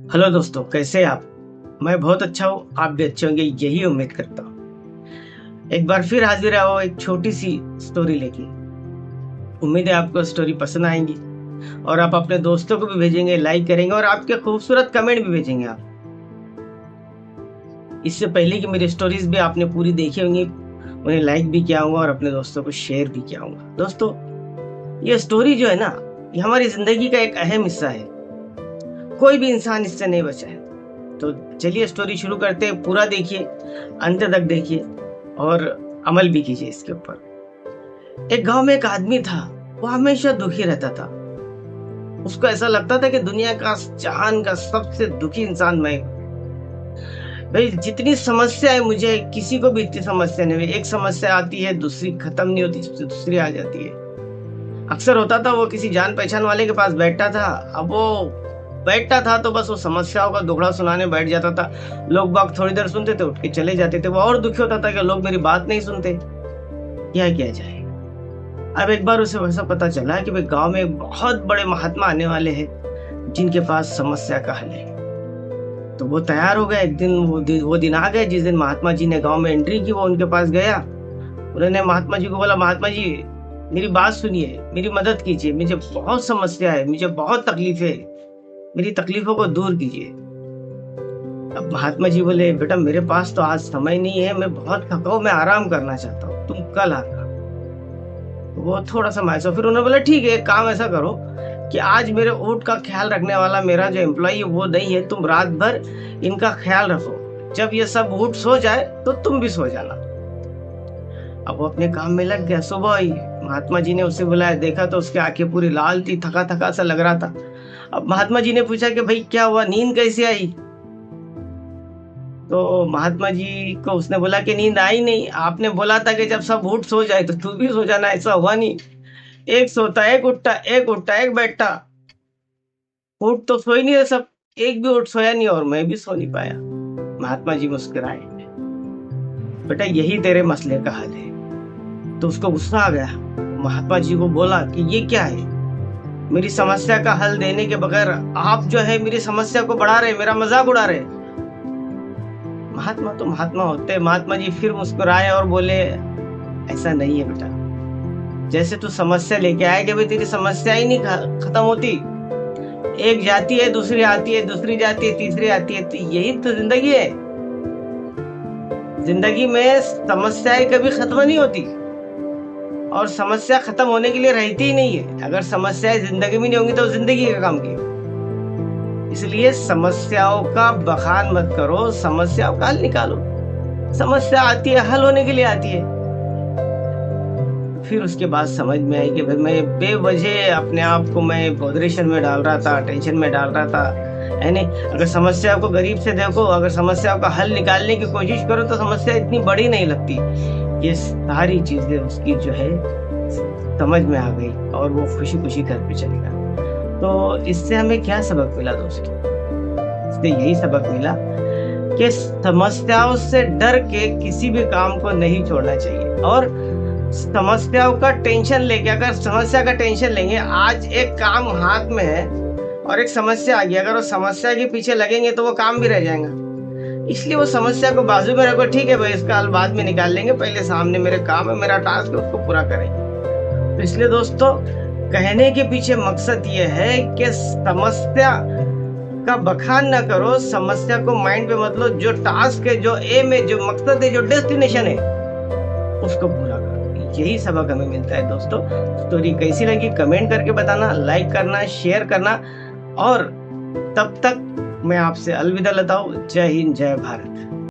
Hello दोस्तों, कैसे हैं आप। मैं बहुत अच्छा हूँ, आप भी अच्छे होंगे यही उम्मीद करता हूँ। एक बार फिर हाजिर आओ एक छोटी सी स्टोरी लेके। उम्मीद है आपको स्टोरी पसंद आएंगी और आप अपने दोस्तों को भी भेजेंगे, लाइक करेंगे और आपके खूबसूरत कमेंट भी भेजेंगे। आप इससे पहले कि मेरी स्टोरीज भी आपने पूरी देखी होंगी, उन्हें लाइक भी किया होगा और अपने दोस्तों को शेयर भी किया होगा। दोस्तों, ये स्टोरी जो है ना, ये हमारी जिंदगी का एक अहम हिस्सा है। कोई भी इंसान इससे नहीं बचा है। तो चलिए स्टोरी शुरू करते हैं। पूरा देखिए, अंत तक देखिए और अमल भी कीजिए इसके ऊपर। एक गांव में एक आदमी था। वो हमेशा दुखी रहता था। उसको ऐसा लगता था कि दुनिया का जहान का सबसे दुखी इंसान मैं हूं। भाई, जितनी समस्या है, मुझे किसी को भी इतनी समस्या नहीं हुई। एक समस्या आती है, दूसरी खत्म नहीं होती, दूसरी आ जाती है। अक्सर होता था वो किसी जान पहचान वाले के पास बैठता था। अब वो बैठता था तो बस वो समस्याओं का दुखड़ा सुनाने बैठ जाता था। लोग बाग थोड़ी देर सुनते थे, उठ के चले जाते थे। वो और दुखी होता था कि लोग मेरी बात नहीं सुनते। क्या किया जाए। अब एक बार उसे वैसा पता चला कि भाई गांव में एक बहुत बड़े महात्मा आने वाले हैं जिनके पास समस्या का हल है। तो वो तैयार हो गया। एक दिन वो दिन आ गए जिस दिन महात्मा जी ने गांव में एंट्री की। वो उनके पास गया। उन्होंने महात्मा जी को बोला, महात्मा जी मेरी बात सुनिए, मेरी मदद कीजिए, मुझे बहुत समस्या है, मुझे बहुत तकलीफ है, मेरी तकलीफों को दूर कीजिए। अब महात्मा जी बोले, बेटा मेरे पास तो आज समय नहीं है, मैं बहुत थका हूं, मैं आराम करना चाहता हूँ, तुम कल आना। वो थोड़ा सा मायूस। फिर उन्होंने बोला, ठीक है, एक काम ऐसा करो कि आज मेरे ऊँट का ख्याल रखने वाला मेरा जो एम्प्लॉय है वो नहीं है, तुम रात भर इनका ख्याल रखो। जब ये सब ऊँट सो जाए तो तुम भी सो जाना। अब वो अपने काम में लग गया। सुबह ही महात्मा जी ने उसे बुलाया। देखा तो उसकी आंखें पूरी लाल थी, थका थका सा लग रहा था। अब महात्मा जी ने पूछा कि भाई क्या हुआ, नींद कैसे आई। तो महात्मा जी को उसने बोला कि नींद आई नहीं, आपने बोला था कि जब सब उठ सो जाए तो तू भी सो जाना। ऐसा हुआ नहीं, एक सोता एक उठता, एक उठता एक बैठता। उठ तो सो ही नहीं रहे सब, एक भी उठ सोया नहीं और मैं भी सो नहीं पाया। महात्मा जी मुस्कुराए, बेटा यही तेरे मसले का हल है। तो उसको गुस्सा आ गया। महात्मा जी को बोला कि ये क्या है, मेरी समस्या का हल देने के बगैर आप जो है मेरी समस्या को बढ़ा रहे, मेरा मजाक उड़ा रहे। महात्मा तो महात्मा होते हैं। महात्मा जी फिर मुस्कुराए और बोले, ऐसा नहीं है बेटा, जैसे तू समस्या लेके आए कि भाई तेरी समस्या ही नहीं खत्म होती। एक जाती है, दूसरी आती है, दूसरी जाती है, तीसरी आती है। तो यही तो जिंदगी है। जिंदगी में समस्याएं कभी खत्म नहीं होती और समस्या खत्म होने के लिए रहती ही नहीं है। अगर समस्याएं जिंदगी में नहीं होंगी तो जिंदगी का काम की। इसलिए समस्याओं का बखान मत करो, समस्याओं का हल निकालो। समस्या आती है, हल होने के लिए आती है। फिर उसके बाद समझ में आई कि भाई मैं बेवजह अपने आप को मैं पोजीशन में डाल रहा था, टेंशन में डाल रहा था, है नहीं। अगर समस्या को गरीब से देखो, अगर समस्या का हल निकालने की कोशिश करो तो समस्या इतनी बड़ी नहीं लगती। ये सारी चीजें उसकी जो है समझ में आ गई और वो खुशी खुशी घर पे चले गया। तो इससे हमें क्या सबक मिला दोस्तों? इससे यही सबक मिला कि समस्याओं से डर के किसी भी काम को नहीं छोड़ना चाहिए। और समस्याओं का टेंशन लेके, अगर समस्या का टेंशन लेंगे, आज एक काम हाथ में है और एक समस्या आ गई, अगर वो समस्या के पीछे लगेंगे तो वो काम भी रह जाएगा। इसलिए वो समस्या को बाजू में रखो, ठीक है भाई इसका हल बाद में निकाल लेंगे, पहले सामने मेरे काम है, मेरा टास्क है, उसको पूरा करेंगे। तो इसलिए दोस्तों, कहने के पीछे मकसद ये है कि समस्या का बखान ना करो, समस्या को माइंड पे मत लो। जो टास्क है, जो एम है, जो मकसद है, जो डेस्टिनेशन है, उसको पूरा करो। यही सबक हमें मिलता है दोस्तों। स्टोरी कैसी लगी कमेंट करके बताना, लाइक करना, शेयर करना और तब तक मैं आपसे अलविदा लेता हूँ। जय हिंद, जय भारत।